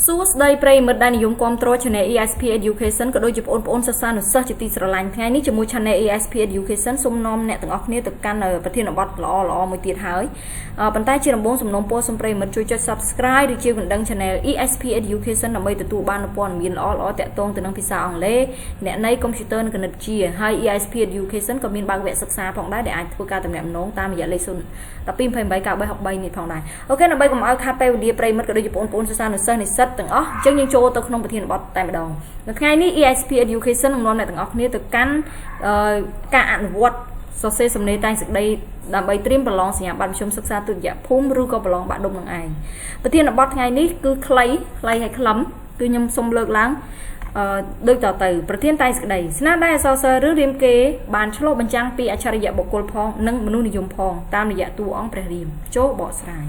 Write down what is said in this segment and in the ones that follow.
សួស្តីប្រិយមិត្តដែលនិយមគាំទ្រ Channel ESP Education ក៏ដូចជាបងប្អូនសិស្សានុសិស្សជាទីស្រឡាញ់ថ្ងៃនេះជាមួយ Channel ESP Education សូមនាំអ្នកទាំងអស់គ្នាទៅកាន់ប្រធានបទល្អៗមួយទៀតហើយប៉ុន្តែជាដំបូងសំណូមពរសូមប្រិយមិត្តជួយចុច Subscribe ឬជាកណ្ដឹង Channel ESP Education ដើម្បីទទួលបាននូវព័ត៌មានល្អៗទាក់ទងទៅនឹងភាសាអង់គ្លេសអ្នកន័យកុំព្យូទ័រនិងគណិតវិទ្យាហើយ ESP Education ក៏មានបើកវគ្គសិក្សាផងដែរដែលអាចធ្វើការទំនាក់ទំនងតាមរយៈលេខ012 28 93 នេះផងដែរអូខេដើម្បីកុំឲ្យខាតពេលវេលាប្រិយមិត្តក៏ដូចជាបងប្អូនសិស្សានុសិស្សនិស្សិតទាំងអស់អញ្ចឹងយើងចូលទៅក្នុងប្រធានបទតែម្ដងនៅថ្ងៃនេះ ESP Education នឹងនាំអ្នកទាំងអស់គ្នាទៅកាន់ការអនុវត្តសរសេរសំណេរតែងសេចក្តីដើម្បីត្រៀមប្រឡងសញ្ញាបត្រមធ្យមសិក្សាទុតិយភូមិឬក៏ប្រឡងបាក់ឌុបនឹងឯងប្រធានបទថ្ងៃនេះគឺខ្លីហើយខ្លឹមគឺខ្ញុំសូមលើកឡើងដូចតទៅប្រធានតែងសេចក្តីស្នាដៃអក្សរសិល្ប៍ឬរាមគេបានឆ្លុះបញ្ចាំងពីអច្ឆរិយបុគ្គលផងនិងមនុស្សនិយមផងតាមរយៈតួអង្គព្រះរាមចូលបកស្រាយ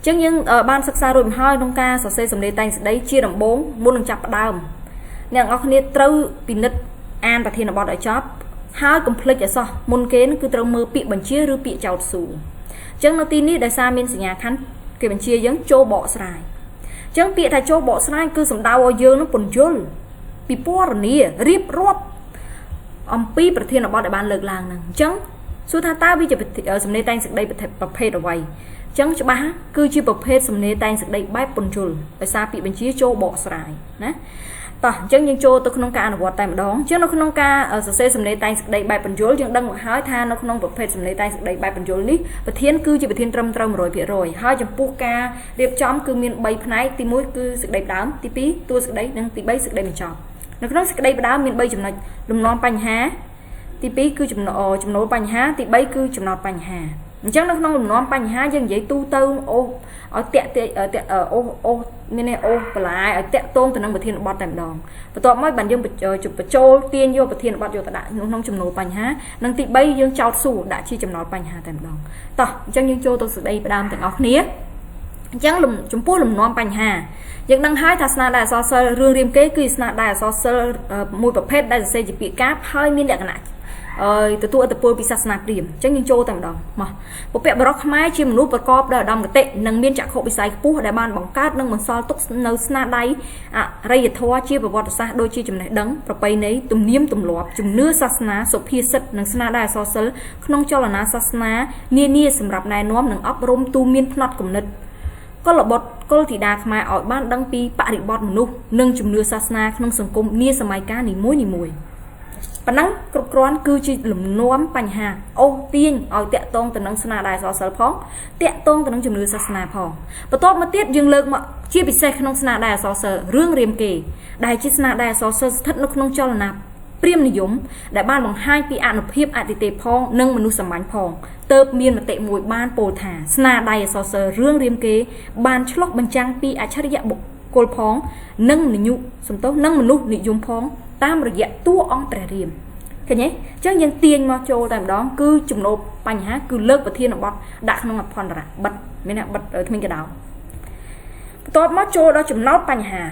ចឹងយើងបានសិក្សារួចមកហើយក្នុងការសរសេរសំណេរតែងសេចក្តីជាដំបូងមុននឹងចាប់ផ្ដើមអ្នកទាំងអស់គ្នាត្រូវពិនិត្យអានប្រធានបទឲ្យចប់ហើយកុំភ្លេចឲ្យសោះមុនគេគឺត្រូវមើលពាក្យបញ្ជាឬពាក្យចោទសួរចឹងនៅទីនេះដោយសារមានសញ្ញាខណ្ឌគេបញ្ជាយើងចូលបកស្រាយចឹងពាក្យថាចូលបកស្រាយគឺសំដៅឲ្យយើងនឹងពន្យល់ពីពណ៌នារៀបរាប់អំពីប្រធានបទដែលបានលើកឡើងហ្នឹងចឹងសួរថាតើវាជាសំណេរតែងសេចក្តីប្រភេទអ្វីចឹងច្បាស់គឺជាប្រភេទសំណេរតែងសេចក្តីបែបពន្យល់ដោយសារពាក្យបញ្ជាចូលបកស្រាយណាតោះអញ្ចឹងយើងចូលទៅក្នុងការអនុវត្តតែម្ដងចឹងនៅក្នុងការសរសេរសំណេរតែងសេចក្តីបែបពន្យល់យើងដឹងមកហើយថានៅក្នុងប្រភេទសំណេរតែងសេចក្តីបែបពន្យល់នេះប្រធានគឺជាប្រធានត្រឹមត្រូវ 100% ហើយចំពោះការរៀបចំគឺមាន3ផ្នែកទី1គឺសេចក្តីផ្ដើមទី2តួសេចក្តីនិងទី3សេចក្តីបញ្ចប់នៅក្នុងសេចក្តីផ្ដើមមាន3ចំណុចលំនាំបញ្ហាទី2គឺចំណូលបញ្ហាទី3គឺចំណោទបញ្ហាអញ្ចឹងនៅក្នុងលំនាំបញ្ហាយើងនិយាយទូទៅអូសឲ្យតាក់មានអូសបន្លាយឲ្យតាក់ទងទៅនឹងប្រធានបទតែម្ដងបន្ទាប់មកបានយើងបញ្ចូលទាញយកប្រធានបទយកទៅដាក់ក្នុងចំណូលបញ្ហានិងទី3យើងចោទសួរដាក់ជាចំណោទបញ្ហាតែម្ដងតោះអញ្ចឹងយើងចូលទៅសេចក្តីផ្ដើមទាំងអស់គ្នាអញ្ចឹងចំពោះលំនាំបញ្ហាយើងដឹងហើយថាស្នាដៃអក្សរសិល្ប៍រឿងរាមគេគឺស្នាដៃអក្សរសិល្ប៍មួយប្រភេទដែលសរសេរជាពាក្យកាព្យហើយមានលក្ខណៈទទួលឥទ្ធិពលពីសាសនាព្រាហ្មណ៍អញ្ចឹងយើងចូលតែម្ដងមកពុព្វបុរសខ្មែរជាមនុស្សប្រកបដោយឧត្តមគតិនិងមានចក្ខុវិស័យខ្ពស់ដែលបានបង្កើតនិងបន្សល់ទុកនៅស្នាដៃអរិយធម៌ជាប្រវត្តិសាស្ត្រដូចជាចំណេះដឹងប្រពៃណីទំនៀមទម្លាប់ជំនឿសាសនាសុភាសិតនិងស្នាដៃអក្សរសិល្ប៍ក្នុងចលនាសាសនានានាសម្រាប់ណែនាំនិងអប់រំទូមានផ្នត់គំនិតកុលបុត្រគុលធីតាខ្មែរឲ្យបានដឹងពីបរិបទមនុស្សនិងជំនឿសាសនាក្នុងសង្គមនាសម័យកាលនីមួយៗប៉ុណ្ណឹងគ្រប់គ្រាន់គឺជាលំនាំបញ្ហាអូសទាញឲ្យតាក់ទងទៅនឹងស្នាដៃអក្សរសិល្ប៍ផងតាក់ទងទៅនឹងជំនឿសាសនាផងបន្ទាប់មកទៀតយើងលើកមកជាពិសេសក្នុងស្នាដៃអក្សរសិល្ប៍រឿងរាមគេដែលជាស្នាដៃអក្សរសិល្ប៍ស្ថិតនៅក្នុងចលនាព្រាហ្មណ៍និយមដែលបានបង្ហាញពីអនុភាពអតិទេពផងនិងមនុស្សសាមញ្ញផងទើបមានមតិមួយបានពោលថាស្នាដៃអក្សរសិល្ប៍រឿងរាមគេបានឆ្លុះបញ្ចាំងពីអច្ឆរិយបុគ្គលផងនិងមនុស្សនិយមផងតាមរយៈតួអង្គព្រះរាមឃើញទេអញ្ចឹងយើងទាញមកចូលតែម្ដងគឺចំណូលបញ្ហាគឺលើកប្រធានបទដាក់ក្នុងអភន្តរបិទមានបិទគ្មានកដោបន្ទាប់មកចូលដល់ចំណោទបញ្ហា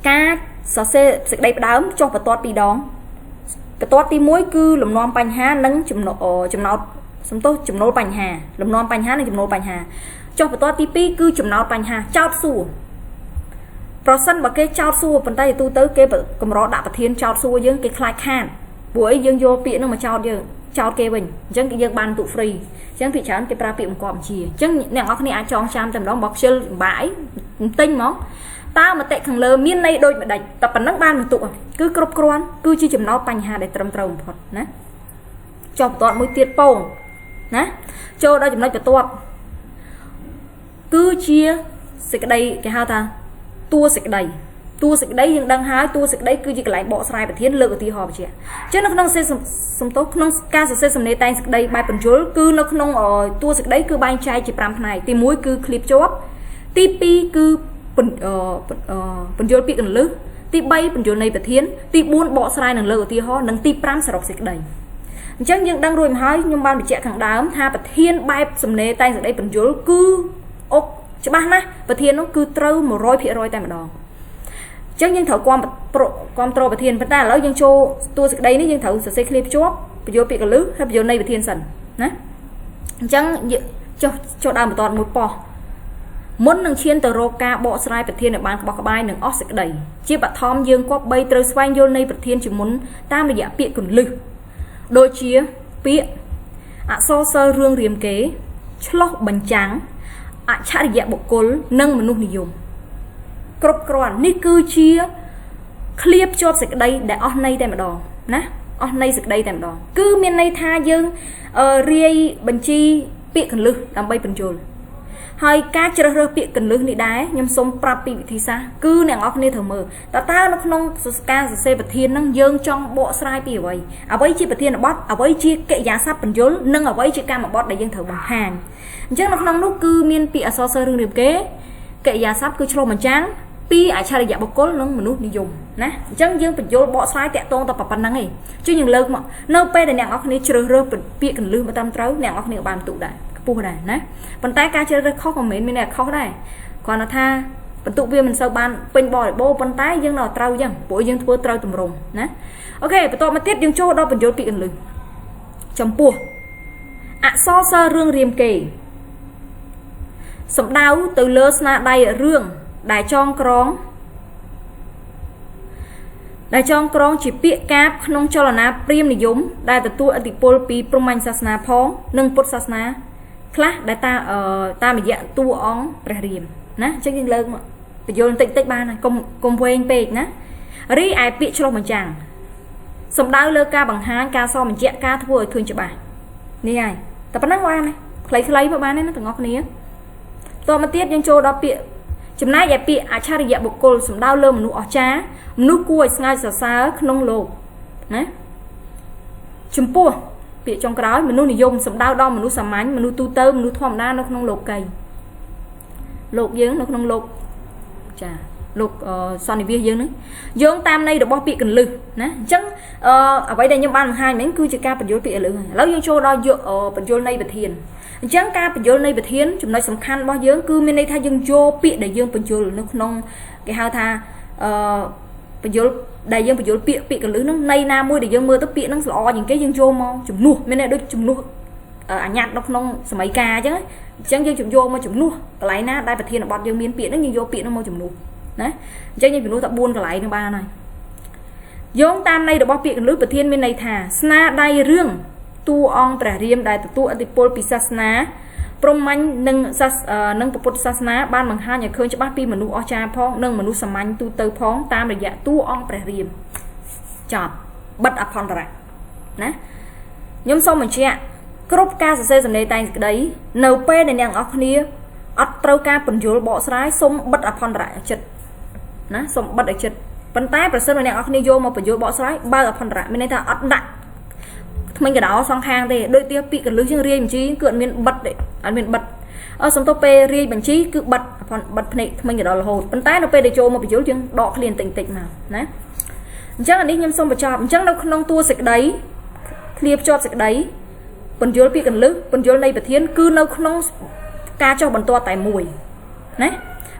ការសរសេរសេចក្តីផ្ដើមចុះបន្ទាត់2ដងបន្ទាត់ទី1គឺលំនាំបញ្ហានិងចំណូលបញ្ហាលំនាំបញ្ហានិងចំណូលបញ្ហាចុះបន្ទាត់ទី2គឺចំណោទបញ្ហាចោទសួរប្រសិនបើគេចោទសួរប៉ុន្តែទូទៅគេកម្រដាក់ប្រធានចោទសួរយើងគេខ្លាចខាតព្រោះអីយើងយកពាក្យនោះមកចោទយើងចោទគេវិញអញ្ចឹងយើងបានទូហ្វ្រីអញ្ចឹងភាគច្រើនគេប្រើពាក្យបង្គាប់បញ្ជាអញ្ចឹងអ្នកនរគ្នាអាចចងចាំតែម្ដងបើខ្ជិលបាយទិញហ្មងតើមតិខាងលើមានន័យដូចម្ដេចតែប៉ុណ្ណឹងបានបន្ទុកគឺគ្រប់គ្រាន់គឺជាចំណោទបញ្ហាដែលត្រឹមត្រូវបំផុតណាចុះបន្ទាត់មួយទៀតពងណាចូលដល់ចំណុចបន្ទាប់គឺជាសេចក្តីគេហៅថាតួសេចក្តីយើងដឹងហើយតួសេចក្តីគឺជាកន្លែងបកស្រាយប្រធានលើកឧទាហរណ៍បញ្ជាក់អញ្ចឹងនៅក្នុងក្នុងការសរសេរសំណេរតែងសេចក្តីបែបបញ្យលគឺនៅក្នុងតួសេចក្តីគឺបែងចែកជា5ផ្នែកទី1គឺឃ្លាបជាប់ទី2គឺបញ្យលពាក្យកន្លឹះទី3បញ្យលនៃប្រធានទី4បកស្រាយនឹងលើកឧទាហរណ៍និងទី5សរុបសេចក្តីអញ្ចឹងយើងដឹងរួចមកហើយខ្ញុំបានបញ្ជាក់ខាងដើមថាប្រធានបែបសំណេរតែងសេចក្តីបញ្យលគឺច្បាស់ណាស់ប្រធាននោះគឺត្រូវ 100% តែម្ដងអញ្ចឹងយើងត្រូវគាំទ្រប្រធានប៉ុន្តែឥឡូវយើងចូលតួសេចក្តីនេះយើងត្រូវសរសេរឃ្លាភ្ជាប់បញ្យលពាក្យកន្លឹះហើយបញ្យលនៃប្រធានសិនណាអញ្ចឹងចុះដើមបន្តមួយប៉ោះ មុននឹងឈានទៅរកការបកស្រាយប្រធានឲ្យបានក្បោះក្បាយនិងអស់សេចក្តីជាបឋមយើងគប្បីត្រូវស្វែងយល់នៃប្រធានជាមុនតាមរយៈពាក្យកន្លឹះដូចជាពាក្យអក្សរសិល្ប៍រឿងរាមកេរ្តិ៍ឆ្លោះបញ្ចាំងអច្ឆរិយបុគ្គលនិងមនុស្សនិយមគ្រប់គ្រាន់នេះគឺជាឃ្លាភ្ជាប់សេចក្តីដែលអស់ន័យតែម្ដងណាអស់ន័យសេចក្តីតែម្ដងគឺមានន័យថាយើងរាយបញ្ជីពាក្យកន្លឹះដើម្បីបញ្យល់ហើយការជ្រើសរើសពាក្យកន្លឹះនេះដែរខ្ញុំសូមប្រាប់ពីវិធីសាស្ត្រគឺអ្នកនរគ្នាត្រូវមើលតើនៅក្នុងការសរសេរប្រធានហ្នឹងយើងចង់បកស្រាយពីអ្វីជាប្រធានបទអ្វីជាកិរិយាសព្ទបញ្យល់និងអ្វីជាកម្មបទដែលយើងត្រូវបង្ហាញអញ្ចឹងនៅក្នុងនោះគឺមានពាក្យអក្សរសិល្ប៍រឿងរាមកេរ្តិ៍កិរិយាសព្ទគឺឆ្លុះបញ្ចាំងពីអច្ឆរិយបុគ្គលនិងមនុស្សនិយមណាអញ្ចឹងយើងបញ្យល់បកស្រាយតាក់ទងតែប៉ុណ្្នឹងឯងជួយយើងលើកមកនៅពេលដែលអ្នកនរគ្នាជ្រើសរើសពាក្យកន្លឹះមកតាមត្រូវអ្នកនរគ្នាបានបន្ទុកដែរខ្ពស់ដែរណាប៉ុន្តែការជ្រើសរើសខុសក៏មិនមានអ្នកខុសដែរគ្រាន់តែថាបន្ទុកវាមិនសូវបានពេញបរិបូរណ៍ប៉ុន្តែយើងនៅត្រូវអញ្ចឹងព្រោះយើងធ្វើត្រូវទម្រង់ណាអូខេបន្តមកទៀតយើងចូលដល់បញ្យល់ពាក្យកន្លឹះចំពោះអក្សរសិល្ប៍រឿងរាមកេរ្តិ៍សំដៅទៅលើស្នាដៃរឿងដែលចងក្រងជាពាក្យកាព្យក្នុងចលនាព្រាហ្មណ៍និយមដែលទទួលឥទ្ធិពលពីព្រហ្មញ្ញសាសនាផងនិងពុទ្ធសាសនាខ្លះដែលតាមរយៈតួអង្គព្រះរាមណាអញ្ចឹងយើងលើកមកបញ្យល់បន្តិចបានហើយកុំវែងពេកណារីឯពាក្យឆ្លុះបញ្ចាំងសំដៅលើការបង្ហាញការសរបញ្ជាក់ការធ្វើឲ្យឃើញច្បាស់នេះហើយតែប៉ុណ្ណឹងបានទេខ្លីៗមកបានទេណាទាំងអស់គ្នាតមកទៀតយើងចូលដល់ពាក្យចំណែកឯពាក្យអច្ឆរិយបុគ្គលសំដៅលើមនុស្សអស្ចារ្យមនុស្សគួរឲ្យស្ងើចសរសើរក្នុងលោកណាចំពោះពាក្យចុងក្រោយមនុស្សនិយមសំដៅដល់មនុស្សសាមញ្ញមនុស្សទូទៅមនុស្សធម្មតានៅក្នុងលោកីលោកយើងនៅក្នុងលោកចាលោកសន្និវាសយើងហ្នឹងយោងតាមន័យរបស់ពាក្យកន្លឹះណាអញ្ចឹងអ្វីដែលខ្ញុំបានបង្ហាញមិញគឺជាការបញ្យល់ពាក្យកន្លឹះឥឡូវយើងចូលដល់បញ្យល់ន័យប្រធានអញ្ចឹងការបញ្យល់ន័យប្រធានចំណុចសំខាន់របស់យើងគឺមានន័យថាយើងយកពាក្យដែលយើងបញ្យល់នៅក្នុងគេហៅថាបញ្យល់ដែលយើងបញ្យល់ពាក្យកន្លឹះហ្នឹងន័យណាមួយដែលយើងមើលទៅពាក្យហ្នឹងល្អជាងគេយើងយកមកជំនួសមានន័យដូចជំនួសអញ្ញាតនៅក្នុងសម័យកាលអញ្ចឹងយើងយកមកជំនួសកន្លែងណាដែលប្រធានបទយើងមានពាក្យហ្នឹងយើងយកពាក្យហ្នឹងមកជំនួសណាអញ្ចឹងយើងជំនួសតែ4កន្លែងហ្នឹងបានហើយយោងតាមន័យរបស់ពាក្យកន្លឹះប្រធានមានន័យថាស្នាដៃរឿងតួអង្គព្រះរាមដែលទទួលឥទ្ធិពលពីសាសនាព្រហ្មញ្ញនិងពុទ្ធសាសនាបានបង្ហាញឲ្យឃើញច្បាស់ពីមនុស្សអស្ចារ្យផងនិងមនុស្សសាមញ្ញទូទៅផងតាមរយៈតួអង្គព្រះរាមចប់បិទអភន្តរៈណាខ្ញុំសូមបញ្ជាក់គ្រប់ការសរសេរសំណេរតែងសេចក្តីនៅពេលដែលអ្នកនរគ្នាអត់ត្រូវការពន្យល់បកស្រាយសូមបិទអភន្តរៈចិត្តណាសូមបិទឲ្យចិត្តប៉ុន្តែប្រសិនបើអ្នកនរគ្នាយកមកពន្យល់បកស្រាយបើអភន្តរៈមានន័យថាអត់ដាក់ថ្មិញកដោសងខាងទេដូចទៀតពាក្យកន្លឹះជាងរាយបញ្ជីគឺអត់មានបិទទេអត់មានបិទសំទោសពេលរាយបញ្ជីគឺបិទភ្នែកថ្មិញកដោរហូតប៉ុន្តែនៅពេលដែលចូលមកបញ្យល់យើងដកឃ្លានតិចមកណាអញ្ចឹងអានេះខ្ញុំសូមបញ្ចប់អញ្ចឹងនៅក្នុងតួសេចក្តីឃ្លាភ្ជាប់សេចក្តីពន្យល់ពាក្យកន្លឹះពន្យល់នៃប្រធានគឺនៅក្នុងការចុះបន្ទាត់តែមួយណា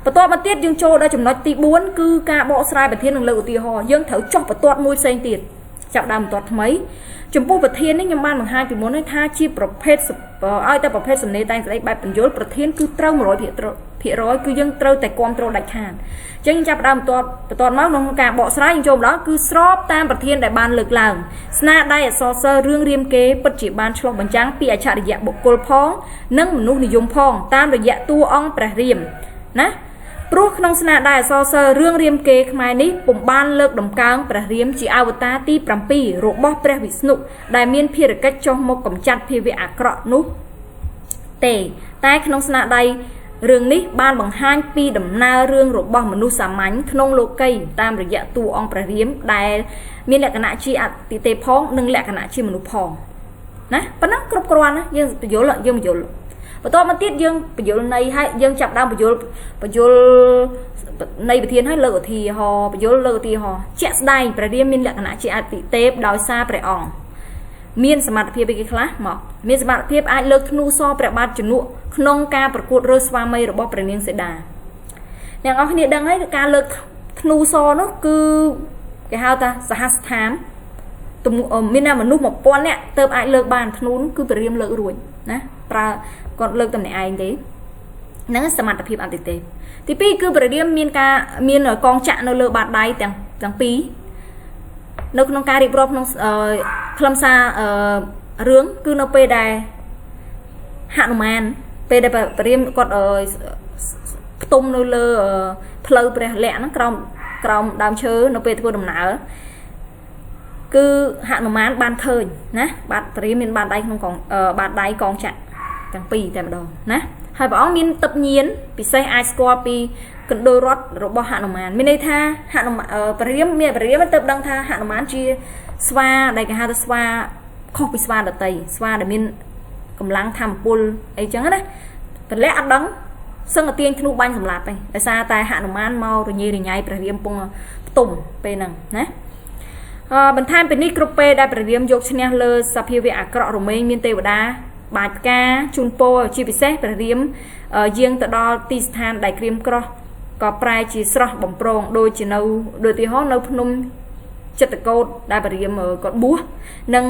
បន្ទាប់មកទៀតយើងចូលដល់ចំណុចទី4គឺការបកស្រាយប្រធាននិងលើកឧទាហរណ៍យើងត្រូវចុះបន្ទាត់មួយផ្សេងទៀតចាប់ដើមបន្ទាត់ថ្មីចំពោះប្រធាននេះខ្ញុំបានបង្ហាញពីមុនថាជាប្រភេទឲ្យតែប្រភេទសំណេរតែងស្ដីបែបបញ្យល់ប្រធានគឺត្រូវ 100% គឺយើងត្រូវតែគ្រប់គ្រងដាច់ខាតអញ្ចឹងចាប់ដើមបន្ទាត់មកក្នុងការបកស្រាយយើងចូលដល់គឺស្របតាមប្រធានដែលបានលើកឡើងស្នាដៃអក្សរសិល្ប៍រឿងរាមកេរ្តិ៍ពិតជាបានឆ្លុះបញ្ចាំងពីអច្ឆរិយបុគ្គលផងនិងមនុស្សនិយមផងតាមរយៈតួអង្គព្រះរាមណាព្រោះក្នុងស្នាដៃអក្សរសិល្ប៍រឿងរាមកេរ្តិ៍ខ្មែរនេះពុំបានលើកដំកើងព្រះរាមជាអវតារទី7របស់ព្រះវិស្ណុដែលមានភារកិច្ចចុះមកកម្ចាត់ភាវៈអាក្រក់នោះទេតែក្នុងស្នាដៃរឿងនេះបានបង្ហាញពីដំណើររឿងរបស់មនុស្សសាមញ្ញក្នុងលោកីតាមរយៈតួអង្គព្រះរាមដែលមានលក្ខណៈជាអតិទេពផងនិងលក្ខណៈជាមនុស្សផងណាប៉ុណ្ណឹងគ្រប់គ្រាន់ណាយើងបញ្យល់បន្តមកទៀតយើងបញ្យល់ន័យហើយយើងចាប់ដើមបញ្យល់ន័យប្រធានហើយលើកឧទាហរណ៍បញ្យល់លើកឧទាហរណ៍ជាក់ស្ដែងព្រះរាមមានលក្ខណៈជាអតិទេពដោយសារព្រះអង្គមានសមត្ថភាពពីគេខ្លះមកមានសមត្ថភាពអាចលើកធ្នូសរព្រះបាទជំនួសក្នុងការប្រកួតរើសស្វាមីរបស់ព្រះនាងសីតាអ្នកនរគ្នាដឹងហើយការលើកធ្នូសរនោះគឺគេហៅថាសហស្ថានមានតែមនុស្ស 1000 នាក់ទៅអាចលើកបានធ្នូនោះគឺព្រះរាមលើករួចណាប្រើគាត់លើកតែម្នាក់ឯងទេ ហ្នឹងសមត្ថភាពអន្តរទេសទី2គឺព្រះរាមមានកងចាក់នៅលើបាតដៃទាំងពីរនៅក្នុងការរៀបរាប់ក្នុងខ្លឹមសាររឿងគឺនៅពេលដែលហនុមានពេលដែលព្រះរាមគាត់ផ្ទុំនៅលើផ្លូវព្រះលក្ខណ៍ហ្នឹងក្រោមដើមឈើនៅពេលធ្វើដំណើរគឺហនុមានបានឃើញណាបាទព្រះរាមមានបាតដៃក្នុងបាតដៃកងចាក់ទាំងពីរតែម្ដងណាហើយព្រះអង្គមានទឹកញៀនពិសេសអាចស្គាល់ពីកណ្ដូលរត់របស់ហនុមានមានន័យថាព្រះរាមទៅដឹងថាហនុមានជាស្វាដែលគេហៅថាស្វាខុសពីស្វាដតីស្វាដែលមានកម្លាំងធម្មពលអីចឹងណាតលាក់អត់ដឹងសឹងតែទាញធ្នូបាញ់សម្លាប់ឯងដោយសារតែហនុមានមករញ៉េរញ៉ៃព្រះរាមពងផ្ទុំពេលហ្នឹងណាបន្ថែមពីនេះគ្រប់ពេលដែលព្រះរាមយកឈ្នះលើសភាវៈអាក្រក់រមែងមានទេវតាបាចផ្កាជូនពរជាពិសេសព្រះរាមយាងទៅដល់ទីស្ថានដែលក្រៀមក្រោះក៏ប្រែជាស្រស់បំប្រងដូចជាដូចទីហោនៅភ្នំចិត្តកោតដែលព្រះរាមគាត់បួសនិង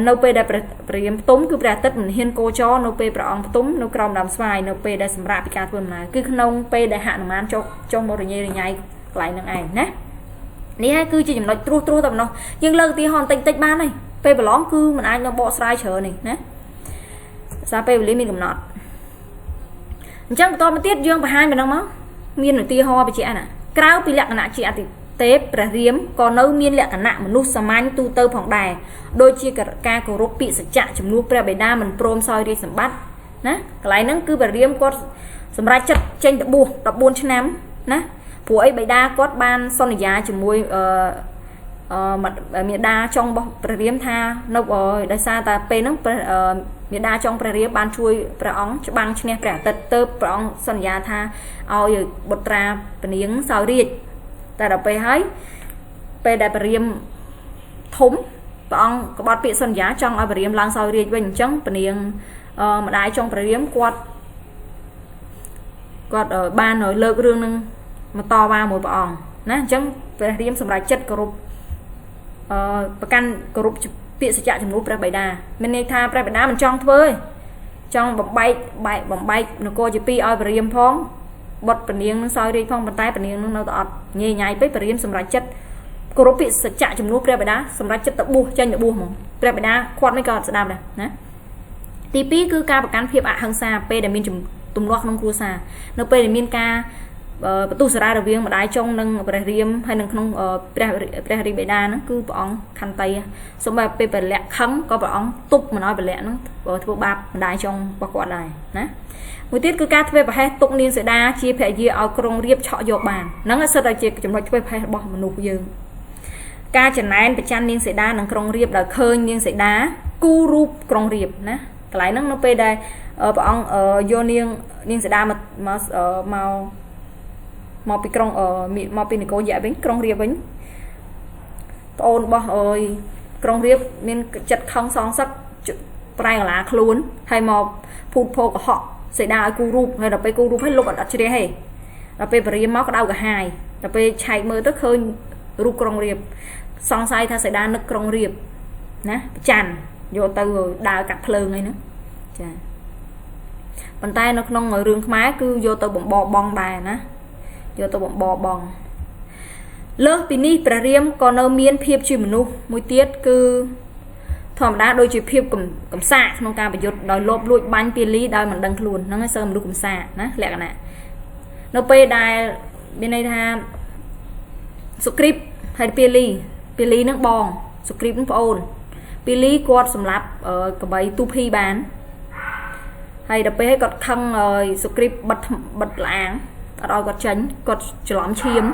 នៅពេលដែលព្រះរាមផ្ទុំគឺព្រះអាទិត្យមិនហ៊ានកោចរនៅពេលព្រះអង្គផ្ទុំនៅក្រោមដើមស្វាយនៅពេលដែលសម្រាប់ពីការធ្វើដំណើរគឺក្នុងពេលដែលហនុមានចុះមករញ៉េរញ៉ៃកន្លែងហ្នឹងឯងណានេះហើយគឺជាចំណុចត្រួសតែប៉ុណ្ណោះយើងលើកឧទាហរណ៍បន្តិចបានហើយពេលប្រឡងគឺមិនអាចនឹងបកស្រាយច្រើននេះណាសារពេលវេលាមានកំណត់អញ្ចឹងបន្តមកទៀតយើងបង្ហាញប៉ុណ្ណឹងមកមានឧទាហរណ៍បញ្ជាក់ណាក្រៅពីលក្ខណៈជាអតិទេពព្រះរាមក៏នៅមានលក្ខណៈមនុស្សសាមញ្ញទូទៅផងដែរដូចជាការគោរពពាក្យសច្ចៈជំនួសព្រះបិតាមិនព្រមសោយរាជសម្បត្តិណាកន្លែងហ្នឹងគឺព្រះរាមគាត់សម្រេចចិត្តចេញទៅបួស14ឆ្នាំណាព្រោះអីបិតាគាត់បានសន្យាជាមួយមេដាចុងរបស់ព្រះរាមថានៅដោយសារតែពេលហ្នឹងមេដាចុងព្រះរាមបានជួយព្រះអង្គច្បាំងឈ្នះព្រះអាទិត្យទៅព្រះអង្គសន្យាថាឲ្យបុត្រាពនាងសោយរាជតែដល់ពេលហើយពេលដែលព្រះរាមធំព្រះអង្គក្បត់ពាក្យសន្យាចង់ឲ្យព្រះរាមឡើងសោយរាជវិញអញ្ចឹងពនាងម្ដាយចុងព្រះរាមគាត់បានលើករឿងនឹងមកតវ៉ាមួយព្រះអង្គណាអញ្ចឹងព្រះរាមសម្រេចចិត្តគោរពប្រកាន់គោរពពាក្យសច្ចៈជំនួសព្រះបិតាមានន័យថាព្រះបិតាមិនចង់ធ្វើទេចង់បំបែកនគរជាពីរឲ្យព្រះរាមផងបុត្រពនាងនឹងសោយរាជផងប៉ុន្តែពនាងនឹងនៅតែអត់ញ៉េញ៉ៃពេកព្រះរាមសម្រេចចិត្តគោរពពាក្យសច្ចៈជំនួសព្រះបិតាសម្រេចចិត្តទៅបួសចេញទៅបួសហ្មងព្រះបិតាគាត់មិនក៏អត់ស្ដាប់ដែរណាទី2គឺការប្រកាន់ភាពអហិង្សាពេលដែលមានទំនាស់ក្នុងគ្រួសារនៅពេលដែលមានការបន្ទុះសារារវាងម្ដាយចុងនិងព្រះរាមហើយនឹងក្នុងព្រះរាជបិតាហ្នឹងគឺព្រះអង្គខន្តីសូម្បីពេលព្រះលក្ខខឹងក៏ព្រះអង្គទប់មិនឲ្យព្រះលក្ខហ្នឹងធ្វើបាបម្ដាយចុងរបស់គាត់ដែរណាមួយទៀតគឺការធ្វើប្រហែសទុកនាងសីតាជាភរិយាឲ្យក្រុងរាពណ៍ឆក់យកបានហ្នឹងសិតតែជាចំណុចធ្វើប្រហែសរបស់មនុស្សយើងការចំណែនប្រច័ណ្ឌនាងសីតានិងក្រុងរាពណ៍ដោយឃើញនាងសីតាគូរូបក្រុងរាពណ៍ណាកន្លែងហ្នឹងនៅពេលដែលព្រះអង្គយកនាងសីតាមកពីក្រុងមកពីនគរយៈវិញក្រុងរាពណ៍វិញប្អូនរបស់ក្រុងរាពណ៍មានចិត្តខឹងសងសឹកប្រែកន្លាខ្លួនហើយមកភូតភោកកុហកសីតាឲ្យគូរូបហើយដល់ពេលគូរូបឲ្យលុបអត់ជ្រះទេដល់ពេលព្រះរាមមកក្តៅកាហាយដល់ពេលឆែកមើលទៅឃើញរូបក្រុងរាពណ៍សង្ស័យថាសីតានឹកក្រុងរាពណ៍ណាប្រច័ណ្ឌយកទៅដើរកាត់ភ្លើងអីហ្នឹងចាប៉ុន្តែនៅក្នុងរឿងខ្មែរគឺយកទៅបំបបង់ដែរណាយកទៅបំបបង់លើសពីនេះព្រះរាមក៏នៅមានភាពជាមនុស្សមួយទៀតគឺធម្មតាដូចជាភាពកំសាកក្នុងការប្រយុទ្ធដោយលោភលួចបាញ់ពាលីដោយមិនដឹងខ្លួនហ្នឹងឯងសើមនុស្សកំសាកណាលក្ខណៈនៅពេលដែលមានន័យថាសុគ្រីពហើយពាលីហ្នឹងបងសុគ្រីពហ្នឹងប្អូនពាលីគាត់សម្លាប់កបីទូភីបានហើយដល់ពេលគាត់ខឹងសុគ្រីពបិទឡាងអត់ឲ្យគាត់ចាញ់គាត់ច្រឡំឈាម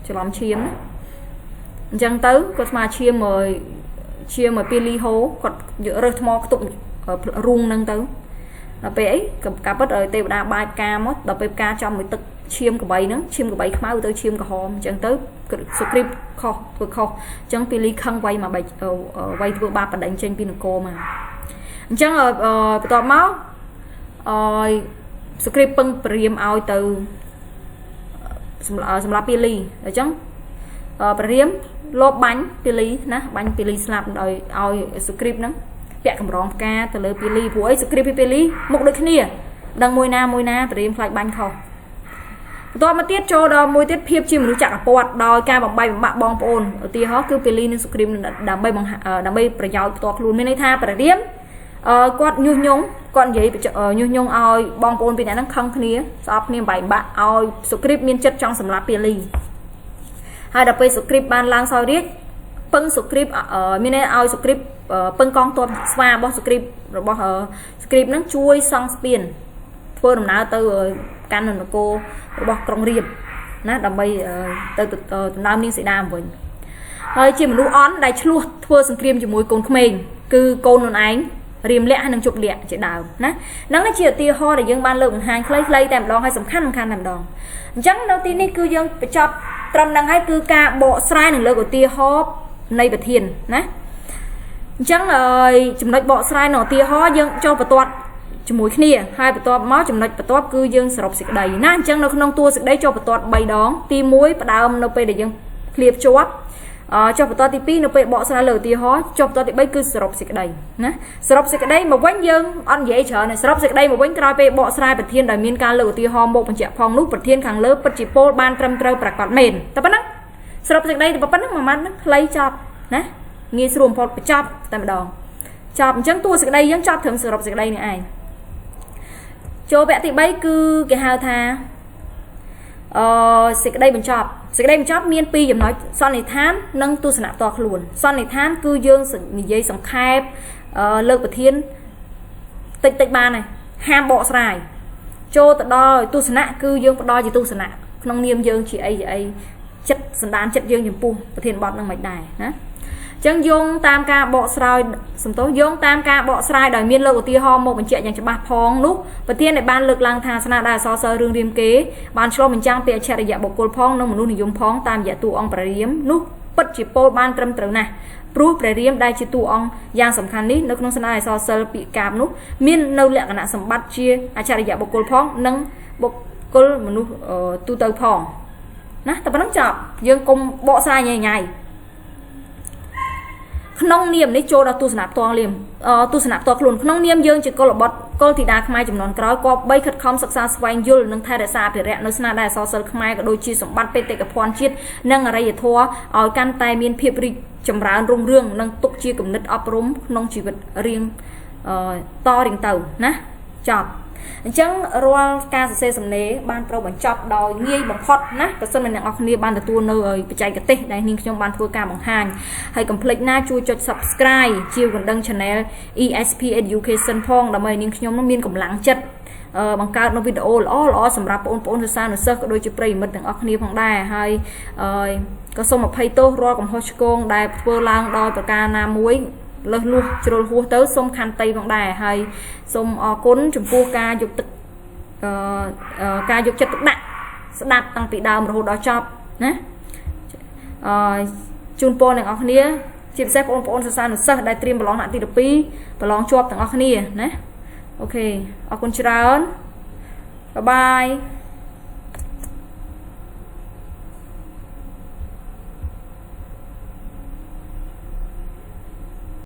អញ្ចឹងទៅគាត់ស្មាឈាមមកពីលីហូគាត់យករើសថ្មខ្ទប់រូងហ្នឹងទៅដល់ពេលអីការពិតទេវតាបាយផ្កាមកដល់ពេលផ្កាចំមួយទឹកឈាមកបីហ្នឹងឈាមកបីខ្មៅទៅឈាមក្រហមអញ្ចឹងទៅសុគ្រីពខុសធ្វើខុសអញ្ចឹងពីលីខឹងវាយមកវាយធ្វើបាបបណ្ដេញចេញពីនគរមកអញ្ចឹងបន្ទាប់មកសុគ្រីពពឹងព្រាមឲ្យទៅសម្រាប់ពាលីអញ្ចឹងព្រះរាមលបបាញ់ពាលីណាបាញ់ពាលីស្លាប់ដោយឲ្យសុគ្រីពហ្នឹងពាក់កម្រងផ្កាទៅលើពាលីព្រោះអីសុគ្រីពពីពាលីមុខដូចគ្នា đăng môi na bìm lại bánh khâu tôi mà tiết cho đó môi tiết phiếp chi mà chặt ở bọt đòi ca bằng bay bằng bạc bong ôn ở tia hó cứ peli nên scream đam bay phải giàu to luôn mới tha phải điếm quạt nhu nhung con vậy nhu nhung oi bong ôn bị nó không khía sọp niêm bảy bạc oi script miên chất trong sầm lá peli hai đập bay script ban lang sau điếc phân script miên oi script phân con tôi xoa bao script rồi bao script nó chui sang spin phơi đầm ná từ căn là cô bọc trong riêng nè đầm bay từ nam niên sẽ đam vậy hơi chỉ một lũ on đại chua thua sừng cream chỉ mùi cồn mình cứ cồn nón ánh riêng lẽ hay năng chụp lẹ chỉ đào nè nắng cái chiều tia ho để dân ban lượng hàng lấy tèm đòn hay sầm khăn làm đòn trắng đầu tiên này cứ dân phải chọc trầm năng hay cứ ca bộ sai năng lượng của tia ho này bật thiền nè trắng rồi chụp nói bộ sai nọ tia ho dân cho vào toát mùi khnia hai bật toát máu chụp nói bật toát cứ dân sập xịt đầy nè trắng nó không tua xịt đấy cho bật toát bay đón ti muối bắt đầu nó pe để dân liệp chốt cho bật toát ti pi nó pe bộ sai lờ tia ho cho bật toát ti bay cứ sập xịt đầy nè sập xịt đây mà quánh dân ăn dễ chờ này sập xịt đây mà quánh cày pe bộ sai bật thiên đời miên ca lờ tia ho một phần chẹt phong nút bật thiên khang lớp bật chỉ pol ban trầm trâu bạc quạt mền tập bắt nè sập xịt đây thì bắt nè mà mắt lấy chọc nè nghe sườn phật phải chọc tại đòn chọc chẳng tua xịt đây vẫn chọc thường sập xịt đây này ai cho vẽ thì bay cứ cái hào thà xịt đây mình chọc miên pi dùm nói son này than nâng tu sẵn to luôn son này than cứ dương sự dây sòng khai lợp của thiên tịch ba này ham bọ xài cho tận đo tu sẵn cứ dương đo chỉ tu sẵn nông niêm dương chỉ ấy chất sẵn đán chất dương dùm pu của thiên bọt nâng mạch đài hả chân dung tam ca bọ sài sầm tối dung tam ca bọ sài đời miên lơ của tia ho một mình chạy dành cho ba phong nút và tiên này ban lực lang thà sana đa so sơ rương riêng kế ban cho mình trang bịa chạy dạ bộ cột phong nông mình nuôi dùng phong tam dạ tu ong bariếm nút bất chỉ po ban trâm trâu nè pru bariếm đây chỉ tu ong giang sầm khăn ní nước nông sana đa so sơ bị cạp nút miên nâu lẹ cả nạ sầm bắt chia chạy dạ bộ cột phong nâng bộ cột mình nuôi tu tơ phong nè tập bắn chọc dương cùng bọ sài nhảy nông niệm đấy cho tu sạp to liềm tu sạp to luôn nông niệm dương chỉ có là bọt có thì đa khai chấm nón cõi có bay khất không sắc xa xoay dul nâng thay đại sa phải rẽ nó sna đại so sơ khai có đôi chi sủng bắt pê têกับพรchiết nâng ở đây thua ở căn tay miên phiệp ri chấm rán rung rương nâng tục chi cầm nứt ấp rúm nông chỉ vật riêng to đình tàu nè chọp chẳng roa ca se sầm nế ban pro bản chọc đòi nghi bằng hot nè cái sân mình đang học nia ban từ tua nơi bị chạy cái tê đây nên trong ban thua ca bằng hàng hay complete na chui cho subscribe chiều còn đăng channel ESP Education phong là mày nên nhóm nó miên cầm lắng chất bằng cao nó video ló sầm rạp ôn sa nó sơ có đôi chụp play mình đang học nia phong đài hay có xong một pay tô roa cầm hot con đài vừa lang đòi bạc ca nam muối lơ luôn rồi hùa tới xong khăn tây bằng đài hay xong cốn chụp cua ca dục tực ca dục chất tực đạn đạp tăng tỷ đào một hồ đó chọc nè chun po này ngọc nia chìm xếp ôn sa nó sơ đại stream ballon nạn tỷ đập pi ballon chọp thằng ngọc nia nè ok con chào bye bye